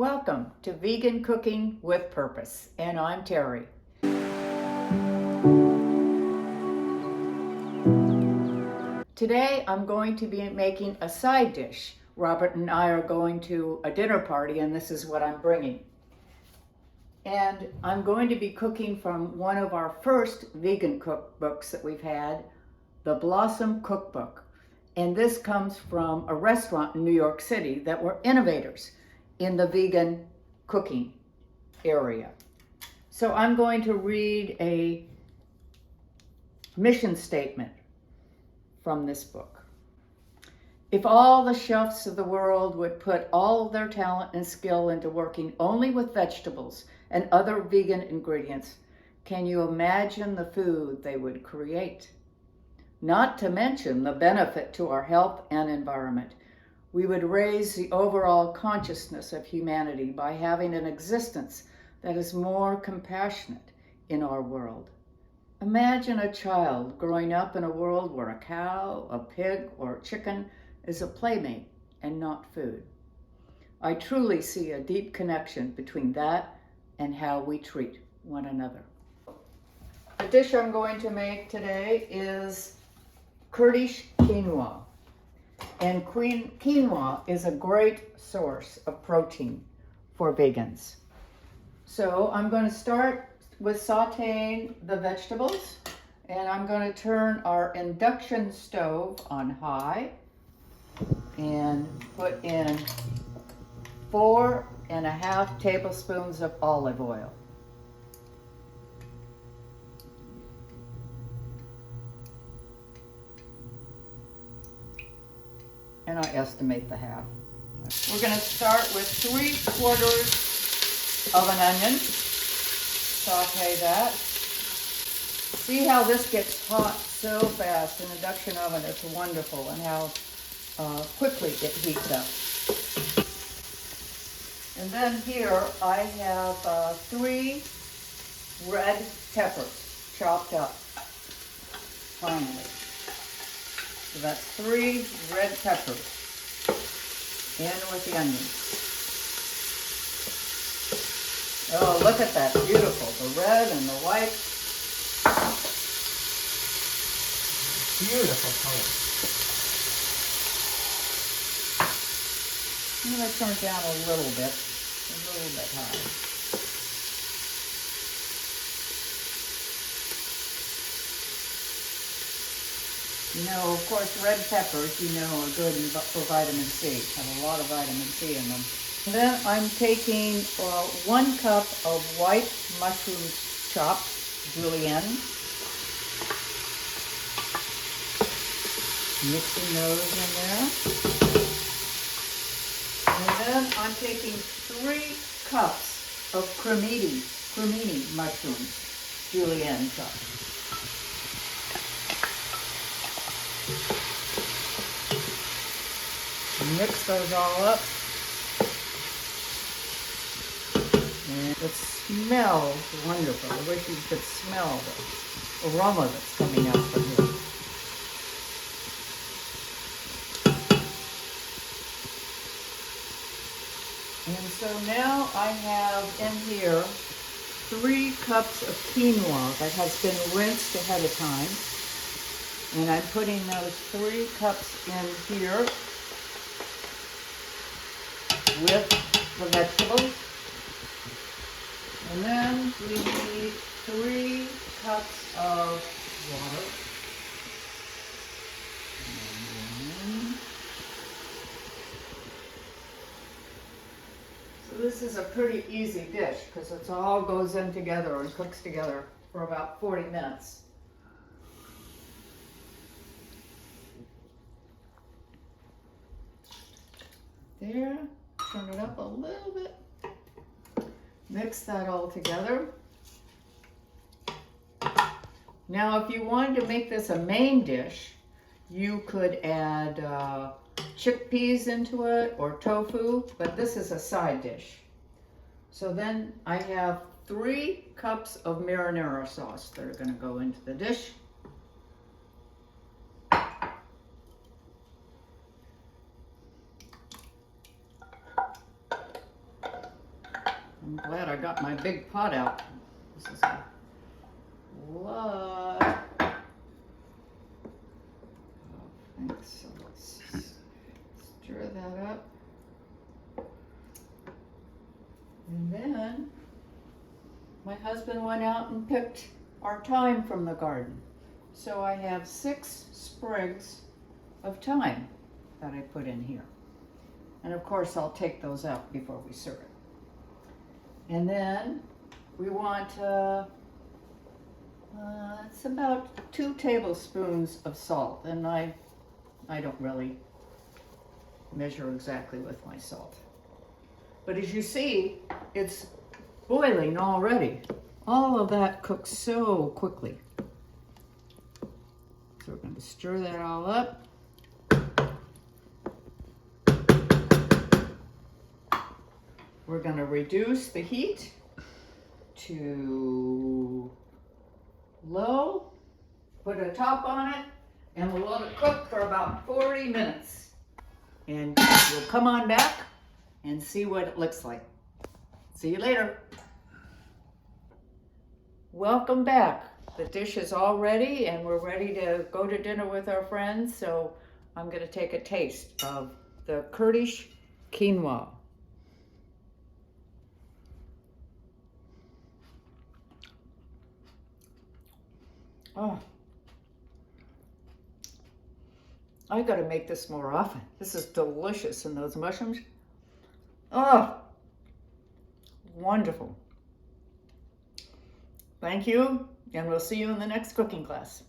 Welcome to Vegan Cooking with Purpose, and I'm Terry. Today I'm going to be making a side dish. Robert and I are going to a dinner party, and this is what I'm bringing. And I'm going to be cooking from one of our first vegan cookbooks that we've had, the Blossom Cookbook. And this comes from a restaurant in New York City that were innovators in the vegan cooking area. So I'm going to read a mission statement from this book. If all the chefs of the world would put all of their talent and skill into working only with vegetables and other vegan ingredients, can you imagine the food they would create? Not to mention the benefit to our health and environment. We would raise the overall consciousness of humanity by having an existence that is more compassionate in our world. Imagine a child growing up in a world where a cow, a pig, or a chicken is a playmate and not food. I truly see a deep connection between that and how we treat one another. The dish I'm going to make today is Kurdish quinoa. And quinoa is a great source of protein for vegans. So I'm going to start with sauteing the vegetables, and I'm going to turn our induction stove on high and put in 4.5 tablespoons of olive oil. And I estimate the half. We're going to start with 3/4 of an onion. Saute that. See how this gets hot so fast. An induction oven is wonderful, and how quickly it heats up. And then here I have 3 red peppers chopped up finely. So that's 3 red peppers in with the onions. Oh, look at that, beautiful. The red and the white. Beautiful color. I'm going to turn it down a little bit high. You know, of course, red peppers, are good for vitamin C. Have a lot of vitamin C in them. And then I'm taking 1 cup of white mushrooms chopped, julienne. Mixing those in there. And then I'm taking 3 cups of cremini mushrooms, julienne chopped. Mix those all up. And it smells wonderful. I wish you could smell the aroma that's coming out from here. And so now I have in here 3 cups of quinoa that has been rinsed ahead of time. And I'm putting those 3 cups in here with the vegetables. And then we need 3 cups of water. So this is a pretty easy dish because it all goes in together and cooks together for about 40 minutes. There. Turn it up a little bit. Mix that all together. Now, if you wanted to make this a main dish, you could add chickpeas into it or tofu, but this is a side dish. So then I have 3 cups of marinara sauce that are going to go into the dish. I'm glad I got my big pot out. This is a lot. So let's stir that up. And then my husband went out and picked our thyme from the garden. So I have 6 sprigs of thyme that I put in here. And of course I'll take those out before we serve it. And then we want, it's about 2 tablespoons of salt. And I don't really measure exactly with my salt. But as you see, it's boiling already. All of that cooks so quickly. So we're going to stir that all up. We're going to reduce the heat to low, put a top on it, and we'll let it cook for about 40 minutes. And we'll come on back and see what it looks like. See you later. Welcome back. The dish is all ready and we're ready to go to dinner with our friends. So I'm going to take a taste of the Kurdish quinoa. Oh, I got to make this more often. This is delicious, and those mushrooms, oh, wonderful. Thank you, and we'll see you in the next cooking class.